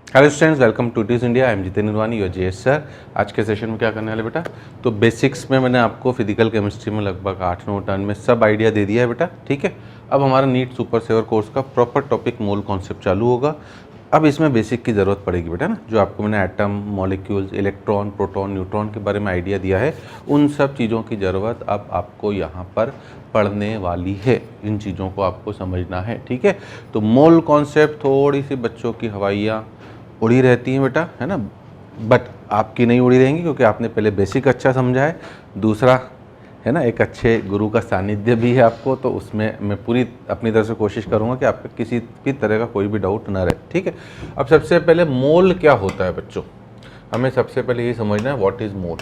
Hello students, welcome to टीज India. I am Jiten Nirwani, your GS sir. आज के session में क्या करने वाले बेटा, तो बेसिक्स में मैंने आपको फिजिकल केमिस्ट्री में लगभग 8-9 टर्न में सब आइडिया दे दिया है बेटा, ठीक है। अब हमारा नीट सुपर सेवर कोर्स का प्रॉपर टॉपिक मोल कॉन्सेप्ट चालू होगा। अब इसमें बेसिक की ज़रूरत पड़ेगी बेटा ना, जो आपको मैंने atom, molecules, electron, proton, neutron के बारे में आइडिया दिया है, उन सब चीज़ों की ज़रूरत अब आपको यहाँ पर पढ़ने वाली है। इन चीज़ों को आपको समझना है, ठीक है। तो मोल कॉन्सेप्ट थोड़ी सी बच्चों की हवाइयाँ उड़ी रहती हैं बेटा, है ना, बट आपकी नहीं उड़ी रहेंगी क्योंकि आपने पहले बेसिक अच्छा समझा है। दूसरा है ना, एक अच्छे गुरु का सानिध्य भी है आपको, तो उसमें मैं पूरी अपनी तरफ से कोशिश करूंगा कि आपका किसी भी तरह का कोई भी डाउट ना रहे, ठीक है। अब सबसे पहले मोल क्या होता है बच्चों, हमें सबसे पहले ये समझना है व्हाट इज़ मोल,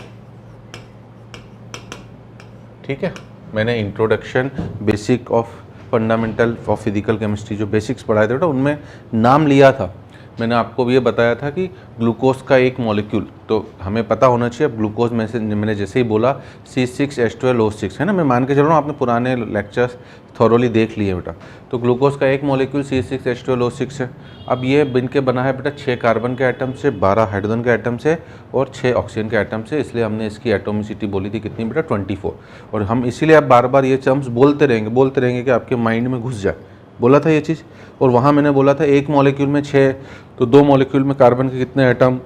ठीक है। मैंने introduction basic of fundamental of physical chemistry जो बेसिक्स पढ़ाए थे बेटा, उनमें नाम लिया था। मैंने आपको भी ये बताया था कि ग्लूकोज का एक मॉलिक्यूल तो हमें पता होना चाहिए। अब ग्लूकोज में से मैंने जैसे ही बोला C6H12O6 है ना, मैं मान के चल रहा हूँ आपने पुराने लेक्चर्स थॉरोली देख लिए बेटा। तो ग्लूकोज का एक मॉलिक्यूल C6H12O6 है। अब ये बन के बना है बेटा 6 कार्बन के एटम से, 12 हाइड्रोजन के एटम से और 6 ऑक्सीजन के एटम से, इसलिए हमने इसकी एटोमिसिटी बोली थी कितनी बेटा, 24। और हम इसीलिए अब बार बार ये टर्म्स बोलते रहेंगे कि आपके माइंड में घुस जाए। बोला था ये चीज़, और वहाँ मैंने बोला था एक मॉलिक्यूल में 6, तो 2 मॉलिक्यूल में कार्बन के कितने एटम,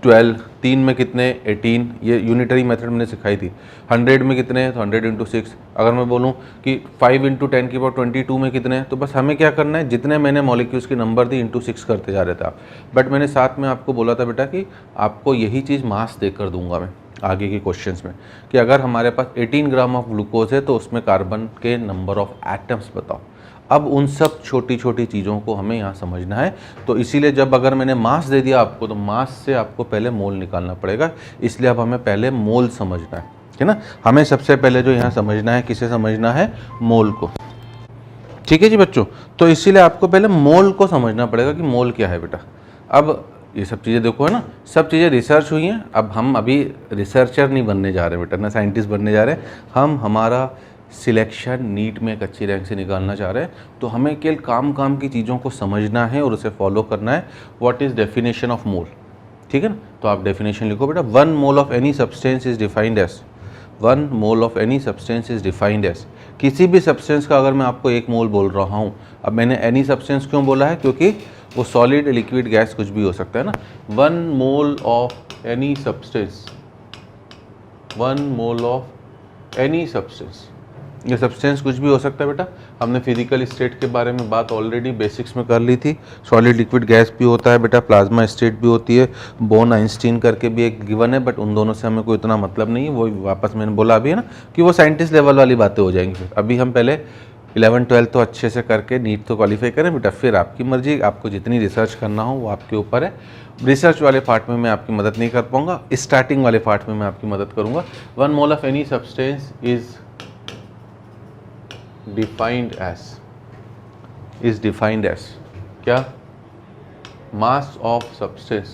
12, 3 में कितने, 18। ये यूनिटरी मेथड मैंने सिखाई थी। 100 में कितने, तो 100 × 6। अगर मैं बोलूँ कि 5 × 10⁻22 में कितने, तो बस हमें क्या करना है, जितने मैंने मॉलिक्यूल्स की नंबर दी × 6 करते जा रहे थे आप। बट मैंने साथ में आपको बोला था बेटा कि आपको यही चीज़ मास देकर दूंगा मैं आगे के क्वेश्चंस में, कि अगर हमारे पास 18 ग्राम ऑफ ग्लूकोज है तो उसमें कार्बन के नंबर ऑफ एटम्स बताओ। अब उन सब छोटी छोटी चीज़ों को हमें यहाँ समझना है। तो इसीलिए जब अगर मैंने मास दे दिया आपको, तो मास से आपको पहले मोल निकालना पड़ेगा। इसलिए अब हमें पहले मोल समझना है ना। हमें सबसे पहले जो यहाँ समझना है, किसे समझना है, मोल को, ठीक है जी बच्चों। तो इसीलिए आपको पहले मोल को समझना पड़ेगा कि मोल क्या है बेटा। अब ये सब चीज़ें देखो है ना, सब चीज़ें रिसर्च हुई हैं। अब हम अभी रिसर्चर नहीं बनने जा रहे बेटा, ना साइंटिस्ट बनने जा रहे हैं हम। हमारा सिलेक्शन नीट में एक अच्छी रैंक से निकालना चाह रहे हैं, तो हमें केवल काम की चीज़ों को समझना है और उसे फॉलो करना है। What is definition of mole, ठीक है ना। तो आप डेफिनेशन लिखो बेटा, 1 mole of any substance is defined as, 1 mole of any substance is defined as. किसी भी सब्सटेंस का अगर मैं आपको 1 मोल बोल रहा हूँ, अब मैंने एनी सब्सटेंस क्यों बोला है, क्योंकि वो सॉलिड, लिक्विड, गैस कुछ भी हो सकता है ना। 1 mole of any substance, 1 mole of any substance, ये सब्सटेंस कुछ भी हो सकता है बेटा। हमने फिजिकल स्टेट के बारे में बात ऑलरेडी बेसिक्स में कर ली थी। सॉलिड, लिक्विड, गैस भी होता है बेटा, प्लाज्मा स्टेट भी होती है, बोन आइंस्टीन करके भी एक गिवन है, बट उन दोनों से हमें कोई इतना मतलब नहीं है। वो वापस मैंने बोला अभी है ना कि वो साइंटिस्ट लेवल वाली बातें हो जाएंगी। फिर अभी हम पहले 11-12 तो अच्छे से करके नीट तो क्वालिफाई करें बेटा, फिर आपकी मर्जी, आपको जितनी रिसर्च करना हो वो आपके ऊपर है। रिसर्च वाले पार्ट में मैं आपकी मदद नहीं कर पाऊंगा, स्टार्टिंग वाले पार्ट में मैं आपकी मदद करूंगा। 1 mole of any substance is defined as क्या, मास of substance,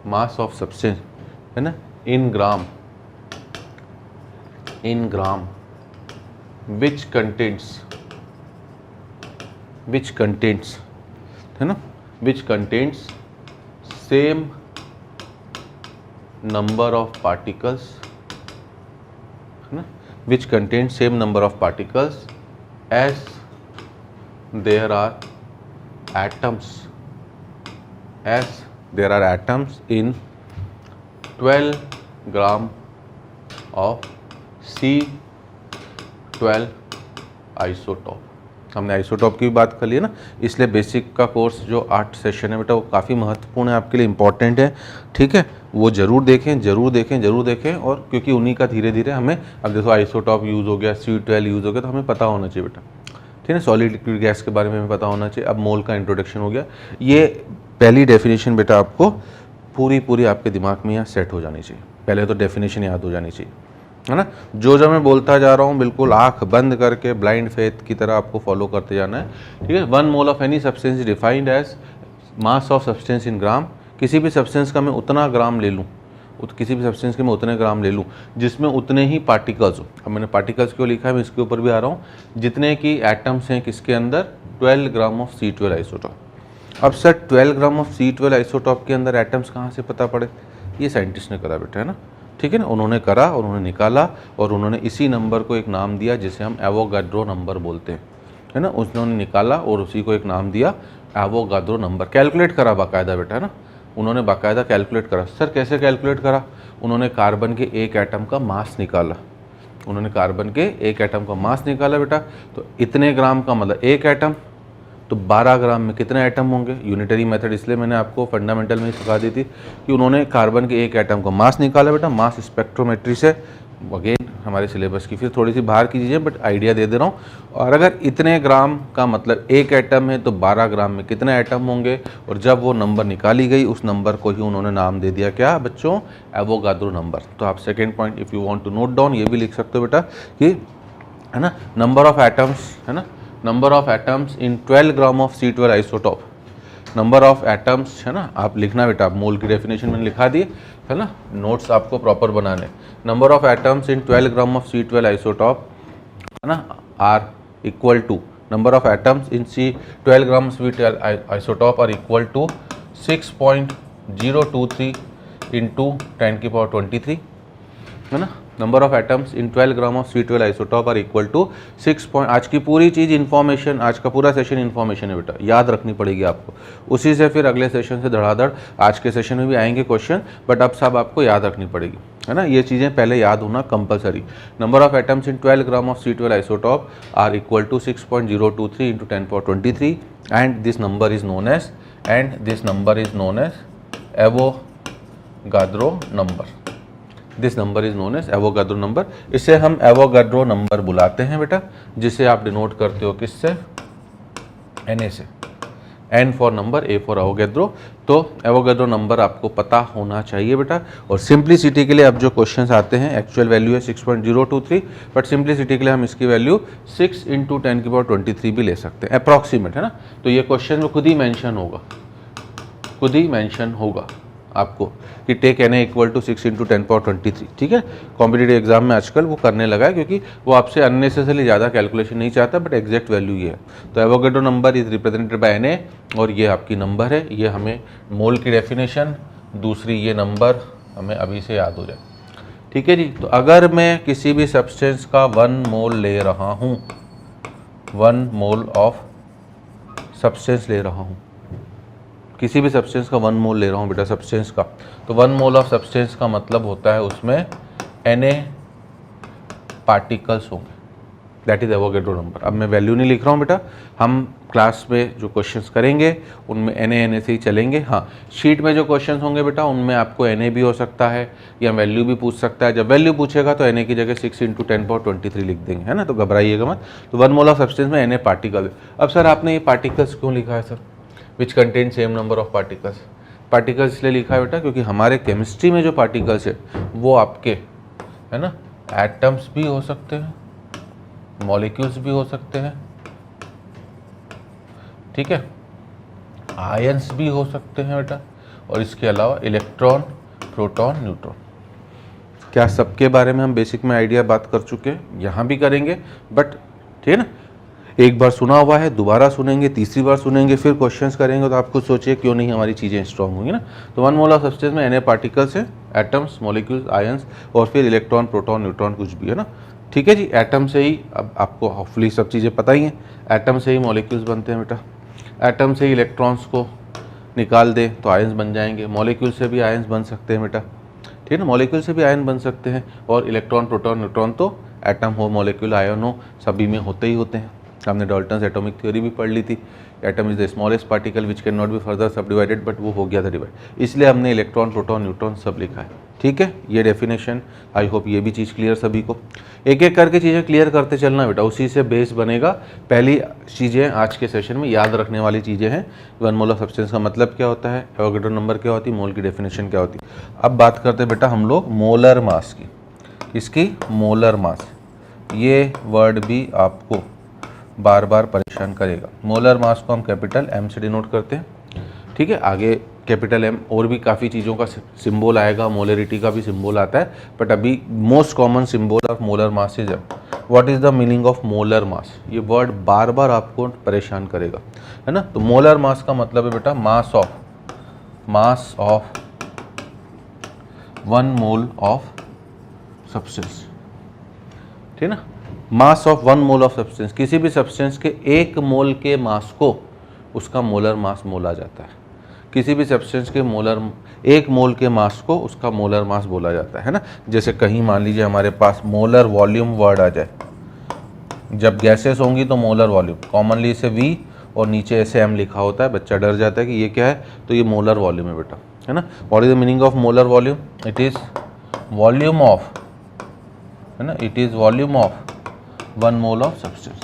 mass of substance है ना, इन ग्राम which contains है ना, which contains same number of particles है ना, which contains same number of particles as there are atoms, in 12 gram of C12 isotope. हमने isotope की भी बात कर ली है ना, इसलिए बेसिक का कोर्स जो 8 सेशन है बेटा, वो काफ़ी महत्वपूर्ण है आपके लिए, इंपॉर्टेंट है, ठीक है। वो जरूर देखें। और क्योंकि उन्हीं का धीरे धीरे हमें, अब देखो आइसोटॉप यूज़ हो गया, C12 यूज़ हो गया, तो हमें पता होना चाहिए बेटा, ठीक है। सॉलिड, लिक्विड, गैस के बारे में हमें पता होना चाहिए। अब मोल का इंट्रोडक्शन हो गया। ये पहली डेफिनेशन बेटा आपको पूरी आपके दिमाग में यहाँ सेट हो जानी चाहिए। पहले तो डेफिनेशन याद हो जानी चाहिए, है ना। जो मैं बोलता जा रहा हूँ बिल्कुल आंख बंद करके ब्लाइंड फेथ की तरह आपको फॉलो करते जाना है, ठीक है। 1 mole of any substance defined as mass of substance in gram. किसी भी सब्सटेंस का मैं उतना ग्राम ले लूँ, किसी भी सब्सटेंस के मैं उतने ग्राम ले लूँ जिसमें उतने ही पार्टिकल्स हो। अब मैंने पार्टिकल्स क्यों लिखा है, मैं इसके ऊपर भी आ रहा हूँ। जितने की एटम्स हैं किसके अंदर, 12 ग्राम ऑफ C12 आइसोटॉप। अब sir 12 gram of C12 isotope के अंदर एटम्स कहाँ से पता पड़े? ये साइंटिस्ट ने करा बेटा, है ना, ठीक है ना, उन्होंने करा और उन्होंने निकाला और उन्होंने इसी नंबर को एक नाम दिया जिसे हम एवोगाड्रो नंबर बोलते हैं, है ना, उन्होंने निकाला और उसी को एक नाम दिया एवोगाड्रो नंबर। कैलकुलेट करा बाकायदा बेटा, है ना, उन्होंने बाकायदा कैलकुलेट करा। सर कैसे कैलकुलेट करा? उन्होंने कार्बन के एक एटम का मास निकाला, उन्होंने कार्बन के एक एटम का मास निकाला बेटा। तो इतने ग्राम का मतलब एक एटम, तो 12 ग्राम में कितने एटम होंगे? यूनिटरी मेथड इसलिए मैंने आपको फंडामेंटल में ही सिखा दी थी कि उन्होंने कार्बन के एक एटम का मास निकाला बेटा। मास स्पेक्ट्रोमेट्री से, अगेन हमारे सिलेबस की फिर थोड़ी सी बाहर की चीज़ें, बट आइडिया दे रहा हूँ। और अगर इतने ग्राम का मतलब एक एटम है तो 12 ग्राम में कितने एटम होंगे? और जब वो नंबर निकाली गई उस नंबर को ही उन्होंने नाम दे दिया क्या बच्चों? Avogadro number. तो आप second point if you want to note down ये भी लिख सकते हो बेटा कि, है ना, नंबर ऑफ एटम्स, है ना, number of atoms in 12 gram of C12 isotope, number of atoms, है ना, आप लिखना बेटा, आप मोल की डेफिनेशन मैंने लिखा दी है ना, नोट्स आपको प्रॉपर बनाने। Number of atoms in 12 gram of C12 isotope, है ना, are equal to number of atoms in C12 gram C12 isotope are equal to 6.023 into 10⁻23, है ना। Number of atoms in 12 gram of C12 isotope are equal to 6 आज की पूरी चीज़ information, आज का पूरा सेशन इन्फॉर्मेशन है बेटा, याद रखनी पड़ेगी आपको। उसी से फिर अगले सेशन से धड़ाधड़ आज के सेशन में भी आएंगे क्वेश्चन, बट अब सब आपको याद रखनी पड़ेगी, है ना, ये चीज़ें पहले याद होना compulsory. Number of atoms in 12 gram of C12 isotope are equal to 6.023 into 10⁻23 and this number is known as Avogadro number. This number is known as Avogadro number. इसे हम एवोगाड्रो नंबर बुलाते हैं बेटा, जिसे आप डिनोट करते हो किससे? Na से। N for number, A for Avogadro. तो एवोगाड्रो नंबर आपको पता होना चाहिए बेटा। और सिंप्लिसिटी के लिए अब जो क्वेश्चंस आते हैं, एक्चुअल वैल्यू है 6.023, बट सिंप्लिसिटी के लिए हम इसकी वैल्यू 6 इंटू 10⁻23 भी ले सकते हैं, अप्रॉक्सीमेट, है ना। तो ये क्वेश्चन में खुद ही मेंशन होगा आपको कि take Na equal to 6 into 10⁻23, ठीक है। कॉम्पिटिटिव एग्जाम में आजकल वो करने लगा है क्योंकि वो आपसे अननेसेसरी ज़्यादा कैलकुलेशन नहीं चाहता, बट एग्जैक्ट वैल्यू ये है। तो Avogadro number is represented by Na और ये आपकी नंबर है, ये हमें मोल की डेफिनेशन, दूसरी ये नंबर हमें अभी से याद हो जाए, ठीक है जी। तो अगर मैं किसी भी सब्सटेंस का 1 मोल ले रहा हूँ, 1 मोल ऑफ सब्सटेंस ले रहा हूँ, किसी भी सब्सटेंस का 1 मोल ले रहा हूँ बेटा सब्सटेंस का, तो 1 मोल ऑफ सब्सटेंस का मतलब होता है उसमें Na पार्टिकल्स होंगे, दैट इज एवोगाड्रो नंबर। अब मैं वैल्यू नहीं लिख रहा हूँ बेटा, हम क्लास में जो क्वेश्चंस करेंगे उनमें Na से ही चलेंगे। हाँ, शीट में जो क्वेश्चंस होंगे बेटा उनमें आपको Na भी हो सकता है या वैल्यू भी पूछ सकता है। जब वैल्यू पूछेगा तो Na की जगह 6 इंटू 10⁻23 लिख देंगे, है ना, तो घबराइएगा मत। तो 1 मोल ऑफ सब्सटेंस में Na पार्टिकल। अब सर आपने ये पार्टिकल्स क्यों लिखा है sir? Which contain same number of particles. Particles इसलिए लिखा है बेटा क्योंकि हमारे केमिस्ट्री में जो पार्टिकल्स है वो आपके, है ना, एटम्स भी हो सकते हैं, मॉलिक्यूल्स भी हो सकते हैं, ठीक है, आयंस भी हो सकते हैं बेटा, और इसके अलावा इलेक्ट्रॉन, प्रोटॉन, न्यूट्रॉन। क्या सबके बारे में हम बेसिक में आइडिया बात कर चुके हैं? यहाँ भी करेंगे, बट ठीक है ना, एक बार सुना हुआ है, दोबारा सुनेंगे, तीसरी बार सुनेंगे, फिर क्वेश्चंस करेंगे, तो आप खुद सोचिए क्यों नहीं हमारी चीज़ें स्ट्रांग होंगी ना। तो 1 मोल ऑफ सब्सटेंस में Na पार्टिकल्स है, एटम्स, मॉलिक्यूल्स, आयंस और फिर इलेक्ट्रॉन, प्रोटॉन, न्यूट्रॉन कुछ भी, है ना, ठीक है जी। एटम से ही, अब आपको होपफुली सब चीज़ें पता ही हैं, एटम से ही मॉलिक्यूल्स बनते हैं बेटा, एटम से ही इलेक्ट्रॉन्स को निकाल दें तो आयंस बन जाएंगे, मॉलिक्यूल से भी आयंस बन सकते हैं बेटा, ठीक है ना, मॉलिक्यूल से भी आयन बन सकते हैं। और इलेक्ट्रॉन, प्रोटॉन, न्यूट्रॉन तो एटम हो, मॉलिक्यूल, आयन हो, सभी में होते ही होते हैं। हमने डाल्टन्स एटॉमिक थ्योरी भी पढ़ ली थी, atom is the smallest particle which can not be further सब डिवाइडेड, बट वो हो गया था डिवाइड, इसलिए हमने इलेक्ट्रॉन, प्रोटॉन, न्यूट्रॉन सब लिखा है, ठीक है। ये डेफिनेशन, आई होप ये भी चीज़ क्लियर सभी को। एक एक करके चीज़ें क्लियर करते चलना बेटा, उसी से बेस बनेगा। पहली चीज़ें आज के सेशन में याद रखने वाली चीज़ें हैं, 1 मोल ऑफ सब्सटेंस का मतलब क्या होता है, एवोगाड्रो नंबर क्या होती है, मोल की डेफिनेशन क्या होती है। अब बात करते हैं बेटा हम लोग मोलर मास की, इसकी मोलर मास, ये वर्ड भी आपको बार बार परेशान करेगा। मोलर मास को हम कैपिटल M से डिनोट करते हैं, ठीक है। आगे कैपिटल M और भी काफ़ी चीज़ों का सिंबल आएगा, मोलरिटी का भी सिंबल आता है, बट अभी most common symbol of molar mass is M। What is the meaning of molar mass, ये वर्ड बार बार आपको परेशान करेगा, है ना। तो मोलर मास का मतलब है बेटा mass of 1 mole of substance, ठीक है ना। Mass of 1 mole of substance, किसी भी सब्सटेंस के 1 मोल के मास को उसका मोलर मास बोला जाता है। किसी भी सब्सटेंस के 1 मोल के मास को उसका मोलर मास बोला जाता है ना। जैसे कहीं मान लीजिए हमारे पास मोलर वॉल्यूम वर्ड आ जाए, जब गैसेस होंगी तो मोलर वॉल्यूम, कॉमनली इसे V और नीचे ऐसे M लिखा होता है, बच्चा डर जाता है कि ये क्या है, तो ये मोलर वॉल्यूम है बेटा, है ना। What is the meaning of molar volume, it is volume of, है ना, it is volume of 1 mole of substance,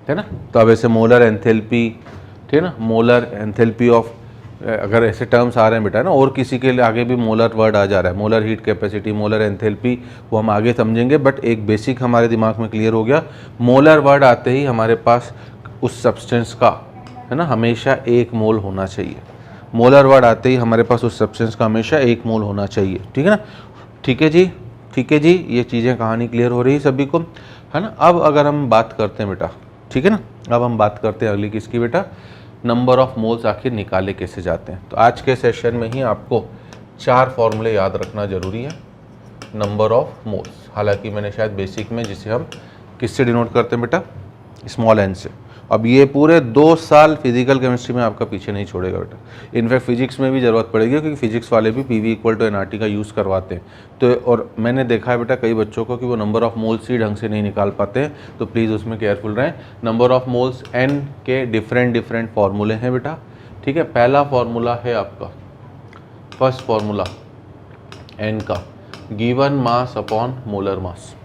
है ना। तो अब ऐसे मोलर एंथैल्पी, ठीक है ना, मोलर एंथैल्पी ऑफ, अगर ऐसे टर्म्स आ रहे हैं बेटा ना, और किसी के लिए आगे भी मोलर वर्ड आ जा रहा है, molar heat capacity, molar enthalpy, वो हम आगे समझेंगे, बट एक बेसिक हमारे दिमाग में क्लियर हो गया। मोलर वर्ड आते ही हमारे पास उस सब्सटेंस का, है ना, हमेशा 1 मोल होना चाहिए। मोलर वर्ड आते ही हमारे पास उस सब्सटेंस का हमेशा 1 मोल होना चाहिए, ठीक है ना। ठीक है जी, ठीक है जी, ये चीज़ें कहानी क्लियर हो रही है सभी को, है ना। अब अगर हम बात करते हैं बेटा, ठीक है ना, अब हम बात करते हैं अगली किसकी बेटा, नंबर ऑफ मोल्स आखिर निकाले कैसे जाते हैं। तो आज के सेशन में ही आपको 4 फॉर्मूले याद रखना जरूरी है नंबर ऑफ मोल्स। हालांकि मैंने शायद बेसिक में, जिसे हम किससे डिनोट करते हैं बेटा, स्मॉल एन से। अब ये पूरे 2 साल फिजिकल केमिस्ट्री में आपका पीछे नहीं छोड़ेगा बेटा। इनफैक्ट फिजिक्स में भी ज़रूरत पड़ेगी, क्योंकि फिजिक्स वाले भी PV = nRT का यूज़ करवाते हैं। तो और मैंने देखा है बेटा कई बच्चों को कि वो नंबर ऑफ मोल्स ही ढंग से नहीं निकाल पाते हैं, तो प्लीज़ उसमें केयरफुल रहें। नंबर ऑफ मोल्स N के डिफरेंट फार्मूले हैं बेटा, ठीक है। पहला फार्मूला है आपका, फर्स्ट फार्मूला N का, गिवन मास अपॉन मोलर मास,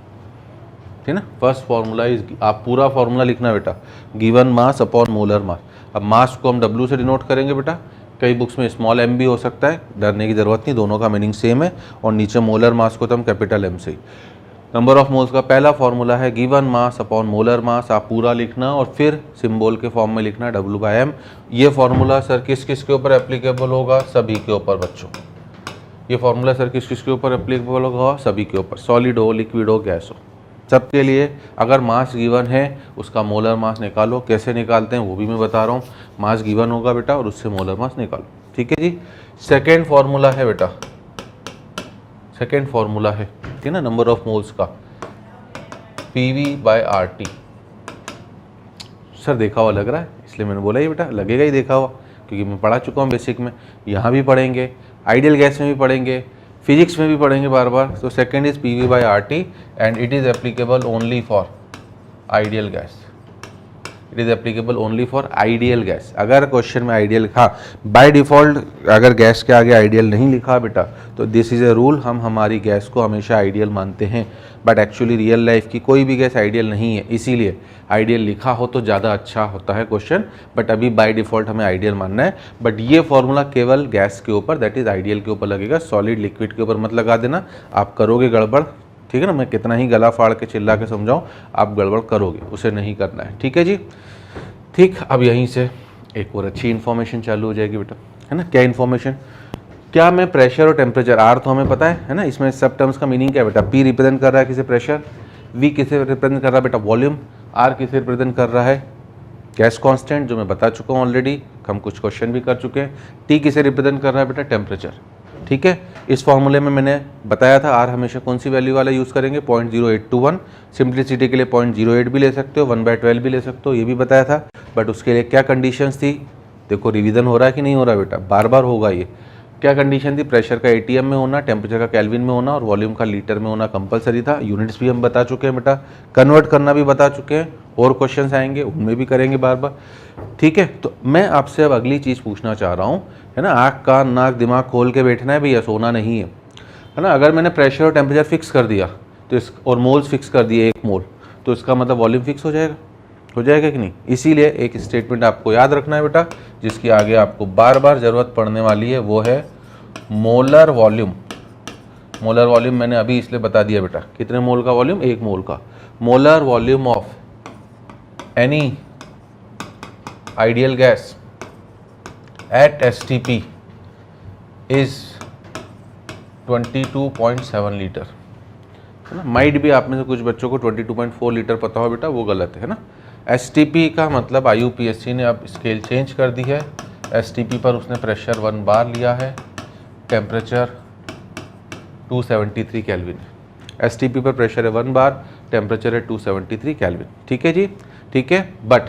ठीक है ना। फर्स्ट फार्मूला इज, आप पूरा फार्मूला लिखना बेटा, गिवन मास अपॉन मोलर मास। अब मास को हम W से डिनोट करेंगे बेटा, कई बुक्स में स्मॉल m भी हो सकता है, डरने की ज़रूरत नहीं, दोनों का मीनिंग सेम है। और नीचे मोलर मास को तो हम कैपिटल M से ही। नंबर ऑफ मोल्स का पहला फार्मूला है गिवन मास अपॉन मोलर मास, आप पूरा लिखना और फिर सिंबल के फॉर्म में लिखना W/m। ये फार्मूला सर किस किस के ऊपर एप्लीकेबल होगा, सभी के ऊपर बच्चों। ये फार्मूला सर किस किस के ऊपर एप्लीकेबल होगा, सभी के ऊपर, सॉलिड हो, लिक्विड हो, गैस हो, सबके लिए। अगर मास गिवन है उसका मोलर मास निकालो, कैसे निकालते हैं वो भी मैं बता रहा हूँ। मास गिवन होगा बेटा और उससे मोलर मास निकालो, ठीक है जी। सेकेंड फार्मूला है बेटा, सेकेंड फार्मूला है, ठीक है ना, नंबर ऑफ मोल्स का, PV/RT। सर देखा हुआ लग रहा है, इसलिए मैंने बोला ही बेटा, लगेगा ही देखा हुआ, क्योंकि मैं पढ़ा चुका हूँ बेसिक में, यहाँ भी पढ़ेंगे, आइडियल गैस में भी पढ़ेंगे, फिजिक्स में भी पढ़ेंगे बार बार। तो second is PV/RT and it is applicable only for ideal gas, it is applicable only for ideal gas. अगर क्वेश्चन में आइडियल, हाँ बाय डिफ़ॉल्ट अगर गैस के आगे आइडियल नहीं लिखा बेटा, तो दिस इज़ ए रूल, हम हमारी गैस को हमेशा आइडियल मानते हैं, बट एक्चुअली रियल लाइफ की कोई भी गैस आइडियल नहीं है, इसीलिए आइडियल लिखा हो तो ज़्यादा अच्छा होता है क्वेश्चन, बट अभी बाय डिफ़ॉल्ट हमें आइडियल मानना है। बट ये फॉर्मूला केवल गैस के ऊपर, दैट इज़ आइडियल के ऊपर लगेगा, सॉलिड लिक्विड के ऊपर मत लगा देना, आप करोगे गड़बड़, ठीक है ना। मैं कितना ही गला फाड़ के चिल्ला के समझाऊँ, आप गड़बड़ करोगे, उसे नहीं करना है, ठीक है जी। ठीक, अब यहीं से एक और अच्छी इन्फॉर्मेशन चालू हो जाएगी बेटा, है ना। क्या इन्फॉर्मेशन, क्या मैं प्रेशर और टेम्परेचर, आर तो हमें पता है ना, इसमें सब टर्म्स का मीनिंग क्या है बेटा, P रिप्रेजेंट कर रहा है किसे, प्रेशर, V किसे रिप्रेजेंट कर रहा है बेटा, वॉल्यूम, R किसे रिप्रेजेंट कर रहा है, गैस कांस्टेंट, जो मैं बता चुका हूँ ऑलरेडी, हम कुछ क्वेश्चन भी कर चुके हैं। T किसे रिप्रेजेंट कर रहा है बेटा, टेम्परेचर, ठीक है। इस फॉर्मूले में मैंने बताया था R हमेशा कौन सी वैल्यू वाला यूज़ करेंगे, 0.0821, सिंप्लिसिटी के लिए 0.08 भी ले सकते हो, 1/12 भी ले सकते हो, ये भी बताया था। बट उसके लिए क्या कंडीशंस थी, देखो रिवीजन हो रहा है कि नहीं हो रहा बेटा, बार बार होगा ये। क्या कंडीशन थी, प्रेशर का ATM में होना, टेम्परेचर का केल्विन में होना और वॉल्यूम का लीटर में होना कंपलसरी था। यूनिट्स भी हम बता चुके हैं बेटा, कन्वर्ट करना भी बता चुके हैं, और क्वेश्चंस आएंगे उनमें भी करेंगे बार बार, ठीक है। तो मैं आपसे अब अगली चीज़ पूछना चाह रहा हूँ, है ना, आँख कान नाक दिमाग खोल के बैठना है भैया, सोना नहीं है ना। अगर मैंने प्रेशर और टेम्परेचर फिक्स कर दिया तो इस, और मोल्स फिक्स कर दिए 1 मोल, तो इसका मतलब वॉल्यूम फिक्स हो जाएगा कि नहीं। इसीलिए एक स्टेटमेंट आपको याद रखना है बेटा, जिसकी आगे आपको बार बार ज़रूरत पड़ने वाली है, वो है मोलर वॉल्यूम। मोलर वॉल्यूम मैंने अभी इसलिए बता दिया बेटा, कितने मोल का वॉल्यूम, 1 मोल का। Molar volume of any ideal gas at STP is 22.7 litre. है ना। माइट भी आप में से कुछ बच्चों को 22.4 लीटर पता हो बेटा, वो गलत है ना। STP का मतलब IUPAC ने अब स्केल चेंज कर दी है। STP पर उसने प्रेशर 1 बार लिया है, टेम्परेचर 273 केल्विन। STP पर प्रेशर है 1 बार, टेम्परेचर है 273 केल्विन। ठीक है जी, ठीक है। बट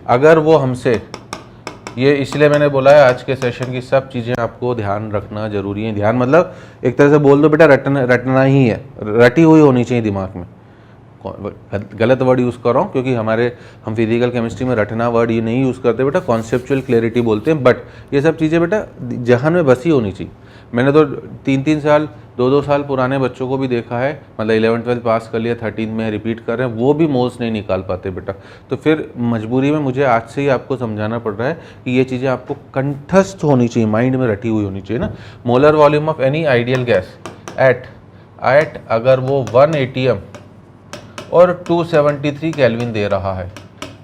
अगर वो हमसे, ये इसलिए मैंने बोला है आज के सेशन की सब चीज़ें आपको ध्यान रखना जरूरी है। ध्यान मतलब एक तरह से बोल दो बेटा, रटना ही है, रटी हुई होनी चाहिए दिमाग में। गलत वर्ड यूज़ कर रहा हूँ क्योंकि हम फिजिकल केमिस्ट्री में रटना वर्ड ये नहीं यूज़ करते बेटा, कॉन्सेप्चुअल क्लैरिटी बोलते हैं। बट ये सब चीज़ें बेटा जहन में बसी होनी चाहिए। मैंने तो 3-3 साल 2-2 साल पुराने बच्चों को भी देखा है, मतलब 11th-12th पास कर लिया, 13 में रिपीट कर रहे हैं, वो भी मोल्स नहीं निकाल पाते बेटा। तो फिर मजबूरी में मुझे आज से ही आपको समझाना पड़ रहा है कि ये चीज़ें आपको कंठस्थ होनी चाहिए, माइंड में रटी हुई होनी चाहिए ना। Molar volume of any ideal gas at अगर वो 1 ATM और 273 केल्विन दे रहा है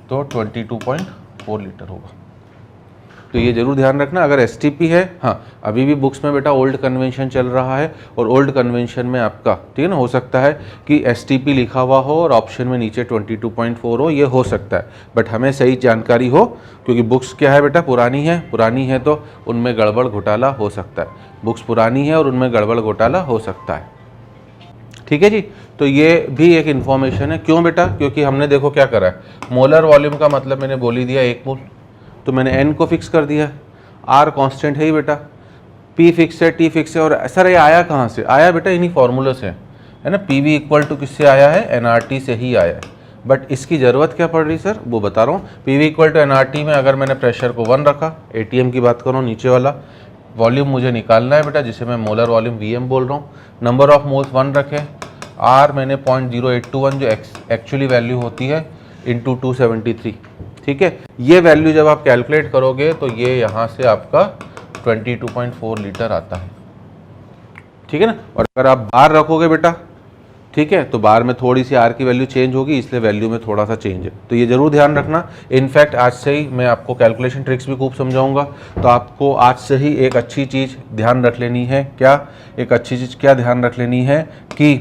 तो 22.4 लीटर होगा। तो ये जरूर ध्यान रखना। अगर STP है, हाँ अभी भी बुक्स में बेटा ओल्ड कन्वेंशन चल रहा है, और ओल्ड कन्वेंशन में आपका ठीक है ना, हो सकता है कि STP लिखा हुआ हो और ऑप्शन में नीचे 22.4 हो, ये हो सकता है। बट हमें सही जानकारी हो, क्योंकि बुक्स क्या है बेटा, पुरानी है तो उनमें गड़बड़ घोटाला हो सकता है। बुक्स पुरानी है और उनमें गड़बड़ घोटाला हो सकता है। ठीक है जी, तो ये भी एक इन्फॉर्मेशन है। क्यों बेटा, क्योंकि हमने देखो क्या करा है, मोलर वॉल्यूम का मतलब मैंने बोल ही दिया 1 मोल, तो मैंने N को फिक्स कर दिया। R कांस्टेंट है ही बेटा, P फिक्स है, T फिक्स है। और सर ये आया कहाँ से? आया बेटा इन्हीं फॉर्मूले से, है ना। PV इक्वल टू किससे आया है? NRT से ही आया है। बट इसकी ज़रूरत क्या पड़ रही सर, वो बता रहा हूँ। PV इक्वल टू NRT में अगर मैंने प्रेशर को 1 रखा, ATM की बात करूँ, नीचे वाला वॉल्यूम मुझे निकालना है बेटा, जिसे मैं मोलर वॉल्यूम VM बोल रहा हूँ। नंबर ऑफ मोल्स 1 रखे, R मैंने 0.0821 जो एक्चुअली वैल्यू होती है इंटू 273। ठीक है, ये वैल्यू जब आप कैलकुलेट करोगे तो ये यहाँ से आपका 22.4 लीटर आता है। ठीक है ना। और अगर आप बार रखोगे बेटा, ठीक है, तो बार में थोड़ी सी R की वैल्यू चेंज होगी, इसलिए वैल्यू में थोड़ा सा चेंज है। तो ये जरूर ध्यान रखना। इनफैक्ट आज से ही मैं आपको कैलकुलेशन ट्रिक्स भी खूब समझाऊंगा, तो आपको आज से ही एक अच्छी चीज़ ध्यान रख लेनी है। क्या एक अच्छी चीज़ क्या ध्यान रख लेनी है कि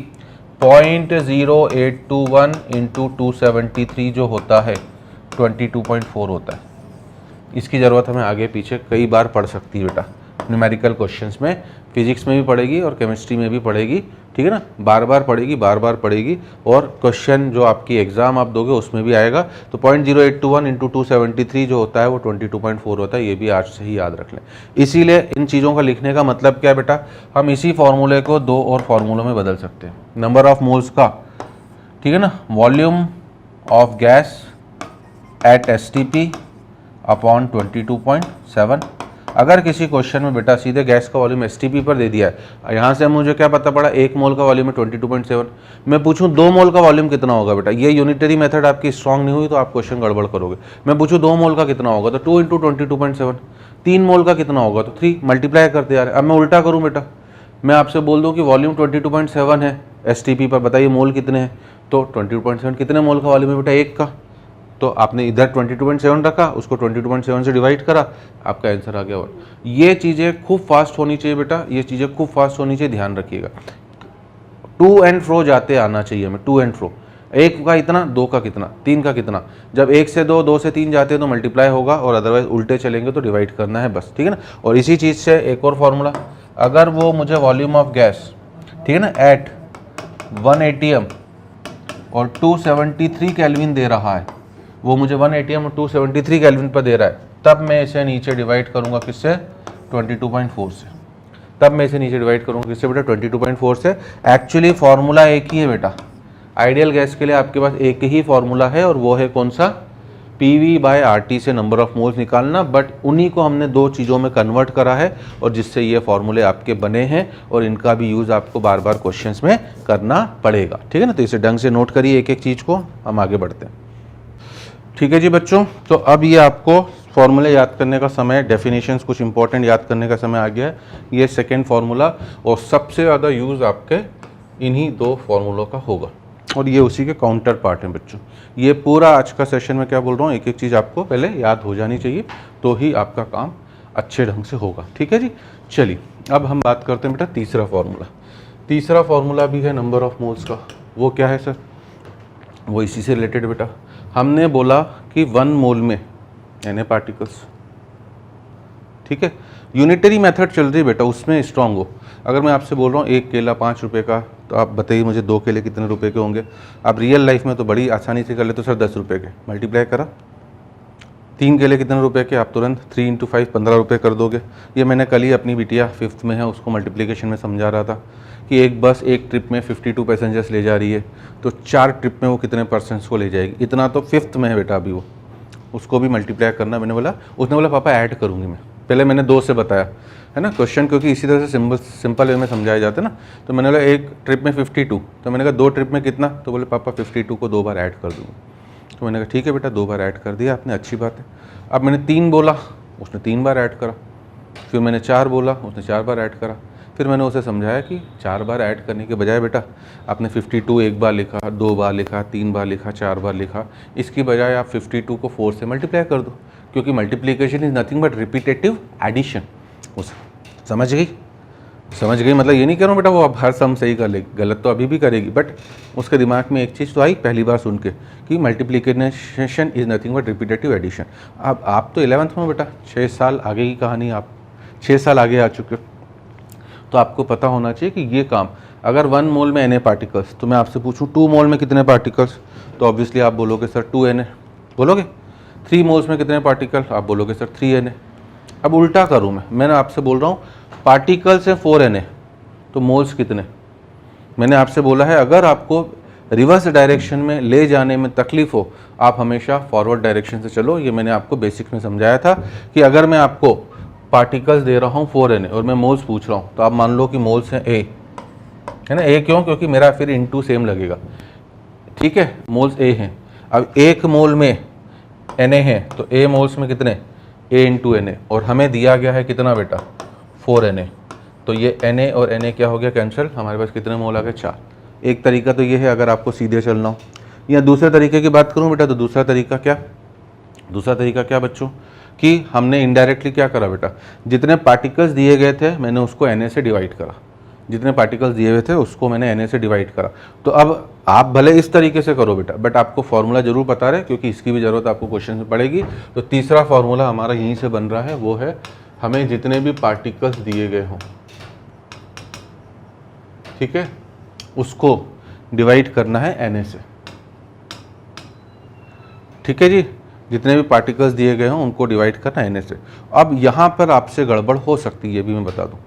0.0821 इंटू 273 जो होता है 22.4 होता है। इसकी ज़रूरत हमें आगे पीछे कई बार पड़ सकती है बेटा, न्यूमेरिकल क्वेश्चंस में, फिजिक्स में भी पड़ेगी और केमिस्ट्री में भी पड़ेगी। ठीक है ना, बार बार पड़ेगी। और क्वेश्चन जो आपकी एग्जाम आप दोगे उसमें भी आएगा। तो 0.0821 इंटू 273 जो होता है वो 22.4 होता है। ये भी आज से ही याद रख लें। इसीलिए इन चीज़ों का लिखने का मतलब क्या है बेटा, हम इसी फॉर्मूले को 2 और फॉर्मूलों में बदल सकते हैं। नंबर ऑफ मोल्स का, ठीक है ना, volume of gas at STP upon 22.7। अगर किसी क्वेश्चन में बेटा सीधे गैस का वॉल्यूम STP पर दे दिया है, यहाँ से मुझे क्या पता पड़ा 1 मोल का वॉल्यूम है 22.7, मैं पूछूं 2 मोल का वॉल्यूम कितना होगा बेटा, ये यूनिटरी मेथड आपकी स्ट्रांग नहीं हुई तो आप क्वेश्चन गड़बड़ करोगे। मैं पूछूं 2 मोल का कितना होगा तो 2 इंटू 22.7। 3 मोल का कितना होगा तो 3, मल्टीप्लाई करते जा रहे। अब मैं उल्टा करूँ बेटा, मैं आपसे बोल दूँ कि वॉल्यूम 22.7 है STP पर, बताइए मोल कितने हैं, तो 22.7 कितने मोल का वॉल्यूम है बेटा, 1 का। तो आपने इधर 22.7 रखा, उसको 22.7 से डिवाइड करा, आपका आंसर आ गया। और ये चीज़ें खूब फास्ट होनी चाहिए बेटा, ये चीज़ें खूब फास्ट होनी चाहिए, ध्यान रखिएगा। टू एंड फ्रो जाते आना चाहिए हमें, टू एंड फ्रो। 1 का इतना, 2 का कितना, 3 का कितना। जब 1 से 2, 2 से 3 जाते हैं तो मल्टीप्लाई होगा, और अदरवाइज उल्टे चलेंगे तो डिवाइड करना है बस। ठीक है ना। और इसी चीज़ से एक और फॉर्मूला, अगर वो मुझे वॉल्यूम ऑफ गैस, ठीक है ना, एट 1 ATM और 273 केल्विन दे रहा है, वो मुझे 1 ATM और 273 केल्विन पर दे रहा है, तब मैं इसे नीचे डिवाइड करूंगा किससे, 22.4 से। तब मैं इसे नीचे डिवाइड करूंगा किससे बेटा, 22.4 से। एक्चुअली फॉर्मूला एक ही है बेटा, आइडियल गैस के लिए आपके पास एक ही फॉर्मूला है, और वो है कौन सा, PV/RT से नंबर ऑफ मोल्स निकालना। बट उन्हीं को हमने 2 चीज़ों में कन्वर्ट करा है, और जिससे ये फॉर्मूले आपके बने हैं, और इनका भी यूज़ आपको बार बार क्वेश्चंस में करना पड़ेगा। ठीक है ना। तो इसे ढंग से नोट करिए एक एक चीज़ को, हम आगे बढ़ते हैं। ठीक है जी बच्चों, तो अब ये आपको फॉर्मूले याद करने का समय, डेफिनेशंस कुछ इंपॉर्टेंट याद करने का समय आ गया है। ये सेकेंड फार्मूला, और सबसे ज़्यादा यूज़ आपके इन्हीं 2 फार्मूलों का होगा, और ये उसी के काउंटर पार्ट हैं बच्चों। ये पूरा आज का सेशन में क्या बोल रहा हूँ, एक एक चीज़ आपको पहले याद हो जानी चाहिए, तो ही आपका काम अच्छे ढंग से होगा। ठीक है जी। चलिए अब हम बात करते हैं बेटा तीसरा फार्मूला। तीसरा फार्मूला भी है नंबर ऑफ मोल्स का। वो क्या है सर? वो इसी से रिलेटेड बेटा, हमने बोला कि 1 मोल में Na पार्टिकल्स, ठीक है। यूनिटरी मेथड चल रही है बेटा, उसमें स्ट्रांग हो। अगर मैं आपसे बोल रहा हूँ 1 केला 5 रुपये का, तो आप बताइए मुझे 2 केले कितने रुपए के होंगे? आप रियल लाइफ में तो बड़ी आसानी से कर ले, तो सर 10 रुपये के, मल्टीप्लाई करा। 3 केले कितने रुपए के? आप तुरंत 3 × 5 15 रुपये कर दोगे। ये मैंने कल ही अपनी बिटिया 5th में है, उसको मल्टीप्लिकेशन में समझा रहा था कि एक बस एक ट्रिप में 52 पैसेंजर्स ले जा रही है, तो 4 ट्रिप में वो कितने पर्सन्स को ले जाएगी? इतना तो 5th में है बेटा अभी वो, उसको भी मल्टीप्लाई करना। मैंने बोला, उसने बोला पापा ऐड करूँगी मैं। पहले मैंने 2 से बताया है ना क्वेश्चन, क्योंकि इसी तरह से सिंपल वे में समझाए जाते ना। तो मैंने बोला एक ट्रिप में 52, तो मैंने कहा 2 ट्रिप में कितना? तो बोले पापा 52 को 2 बार ऐड कर दूँगा। तो मैंने कहा ठीक है बेटा, 2 बार ऐड कर दिया आपने, अच्छी बात है। अब मैंने 3 बोला, उसने 3 बार ऐड करा। फिर मैंने 4 बोला, उसने 4 बार ऐड करा। फिर मैंने उसे समझाया कि 4 बार ऐड करने के बजाय बेटा आपने 52 1 बार लिखा, 2 बार लिखा, 3 बार लिखा, 4 बार लिखा, इसकी बजाय आप 52 को 4 से मल्टीप्लाई कर दो, क्योंकि multiplication is nothing but repetitive addition. उस समझ गई? समझ गई मतलब ये नहीं कह रहा हूँ बेटा वो अब हर सम सही कर लेगी, गलत तो अभी भी करेगी, बट उसके दिमाग में एक चीज़ तो आई पहली बार सुन के कि multiplication is nothing but repetitive addition. अब आप तो 11th में बेटा, 6 साल आगे की कहानी, आप 6 साल आगे आ चुके हो, तो आपको पता होना चाहिए कि ये काम अगर 1 मोल में Na पार्टिकल्स, तो मैं आपसे पूछूं 2 मोल में कितने पार्टिकल्स? तो ऑब्वियसली आप बोलोगे सर 2 Na, बोलोगे। 3 मोल्स में कितने पार्टिकल? आप बोलोगे सर 3 Na। अब उल्टा करूँ मैंने आपसे बोल रहा हूँ पार्टिकल्स हैं 4 Na, तो मोल्स कितने? मैंने आपसे बोला है अगर आपको रिवर्स डायरेक्शन में ले जाने में तकलीफ हो, आप हमेशा फॉरवर्ड डायरेक्शन से चलो। ये मैंने आपको बेसिक्स में समझाया था कि अगर मैं आपको पार्टिकल्स दे रहा हूँ 4 Na और मैं मोल्स पूछ रहा हूँ, तो आप मान लो कि मोल्स हैं A, है ना। A क्यों? क्योंकि मेरा फिर इनटू सेम लगेगा, ठीक है। मोल्स A हैं। अब 1 मोल में Na है, तो A मोल्स में कितने? A × Na, और हमें दिया गया है कितना बेटा? 4 Na। तो ये Na और Na क्या हो गया? कैंसिल। हमारे पास कितने मोल आ गए? 4। एक तरीका तो ये है अगर आपको सीधे चलना हो, या दूसरे तरीके की बात करूँ बेटा, तो दूसरा तरीका क्या? दूसरा तरीका क्या बच्चों कि हमने इनडायरेक्टली क्या करा बेटा, जितने पार्टिकल्स दिए गए थे मैंने उसको Na से डिवाइड करा, जितने पार्टिकल्स दिए हुए थे उसको मैंने Na से डिवाइड करा। तो अब आप भले इस तरीके से करो बेटा, बट आपको फॉर्मूला जरूर पता रहे, क्योंकि इसकी भी ज़रूरत आपको क्वेश्चन में पड़ेगी। तो तीसरा फॉर्मूला हमारा यहीं से बन रहा है, वो है हमें जितने भी पार्टिकल्स दिए गए हों, ठीक है, उसको डिवाइड करना है Na से, ठीक है जी। जितने भी पार्टिकल्स दिए गए हों उनको डिवाइड करना है Na से। अब यहाँ पर आपसे गड़बड़ हो सकती है, ये भी मैं बता दूँ।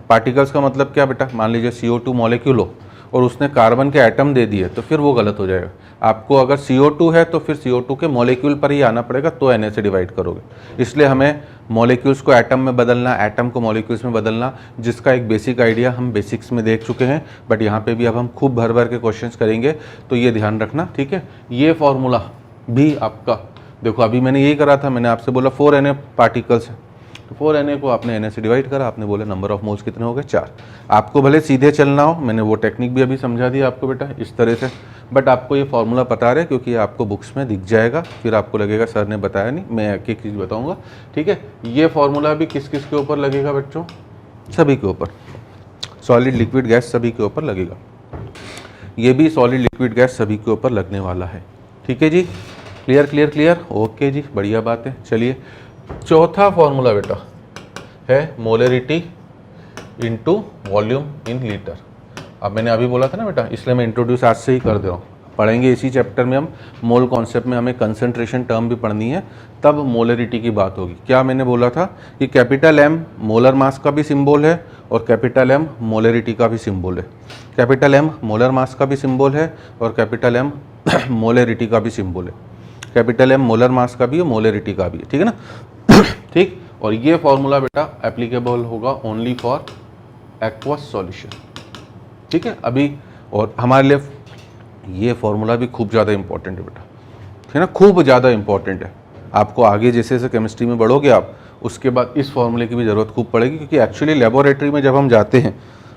पार्टिकल्स का मतलब क्या बेटा? मान लीजिए CO2 मॉलिक्यूल हो और उसने कार्बन के एटम दे दिए, तो फिर वो गलत हो जाएगा। आपको अगर CO2 है तो फिर CO2 के मॉलिक्यूल पर ही आना पड़ेगा, तो Na से डिवाइड करोगे। इसलिए हमें मॉलिक्यूल्स को एटम में बदलना, एटम को मॉलिक्यूल्स में बदलना, जिसका एक बेसिक आइडिया हम बेसिक्स में देख चुके हैं, बट यहाँ पे भी अब हम खूब भर भर के क्वेश्चंस करेंगे, तो ये ध्यान रखना, ठीक है। ये फॉर्मूला भी आपका देखो, अभी मैंने यही करा था, मैंने आपसे बोला 4 Na पार्टिकल्स है, तो 4 Na को आपने Na से डिवाइड करा, आपने बोला नंबर ऑफ मोल्स कितने हो गए? 4। आपको भले सीधे चलना हो, मैंने वो टेक्निक भी अभी समझा दी आपको बेटा इस तरह से, बट आपको ये फॉर्मूला पता रहे, क्योंकि ये आपको बुक्स में दिख जाएगा, फिर आपको लगेगा सर ने बताया नहीं, मैं एक एक चीज़ बताऊँगा, ठीक है। ये फॉर्मूला भी किस किस के ऊपर लगेगा बच्चों? सभी के ऊपर, सॉलिड लिक्विड गैस सभी के ऊपर लगेगा। ये भी सॉलिड लिक्विड गैस सभी के ऊपर लगने वाला है, ठीक है जी। क्लियर क्लियर क्लियर, ओके जी, बढ़िया बात है। चलिए चौथा फॉर्मूला बेटा है molarity into volume in litre. अब मैंने अभी बोला था ना बेटा, इसलिए मैं इंट्रोड्यूस आज से ही कर दे रहा हूँ। पढ़ेंगे इसी चैप्टर में हम मोल कॉन्सेप्ट में, हमें कंसंट्रेशन टर्म भी पढ़नी है, तब मोलरिटी की बात होगी। क्या मैंने बोला था कि कैपिटल M मोलर मास का भी सिंबल है और कैपिटल M मोलरिटी का भी सिंबल है। कैपिटल M मोलर मास का भी सिंबल है और कैपिटल M मोलरिटी का भी सिंबल है। कैपिटल M मोलर मास का भी है, मोलरिटी का भी है, ठीक है ना। ठीक, और ये फॉर्मूला बेटा एप्लीकेबल होगा ओनली फॉर एक्वस सॉल्यूशन, ठीक है। अभी और हमारे लिए ये फॉर्मूला भी खूब ज़्यादा इंपॉर्टेंट है बेटा, है ना, खूब ज़्यादा इंपॉर्टेंट है। आपको आगे जैसे जैसे केमिस्ट्री में बढ़ोगे आप, उसके बाद इस फॉर्मूले की भी ज़रूरत खूब पड़ेगी, क्योंकि एक्चुअली लेबोरेटरी में जब हम जाते हैं,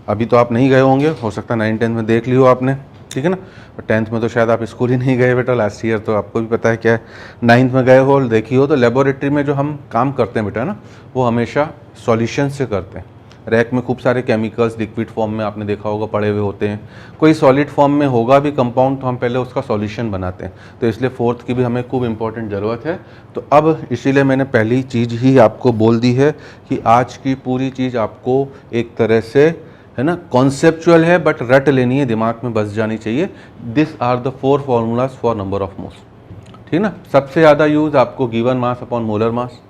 अभी तो आप नहीं गए होंगे, हो सकता है 9th 10th में देख लियो आपने, ठीक है ना। 10th में तो शायद आप स्कूल ही नहीं गए बेटा लास्ट ईयर, तो आपको भी पता है क्या है। 9th में गए हो, देखी हो, तो लेबोरेटरी में जो हम काम करते हैं बेटा ना, वो हमेशा सॉल्यूशन से करते हैं। रैक में खूब सारे केमिकल्स लिक्विड फॉर्म में आपने देखा होगा पड़े हुए होते हैं, कोई सॉलिड फॉर्म में होगा भी कंपाउंड तो हम पहले उसका सॉल्यूशन बनाते हैं, तो इसलिए फोर्थ की भी हमें खूब इंपॉर्टेंट ज़रूरत है। तो अब इसीलिए मैंने पहली चीज़ ही आपको बोल दी है कि आज की पूरी चीज़ आपको एक तरह से है ना कॉन्सेप्चुअल है, बट रट लेनी है, दिमाग में बस जानी चाहिए। This are the 4 formulas for number of moles, ठीक ना। सबसे ज़्यादा यूज़ आपको given mass upon molar mass,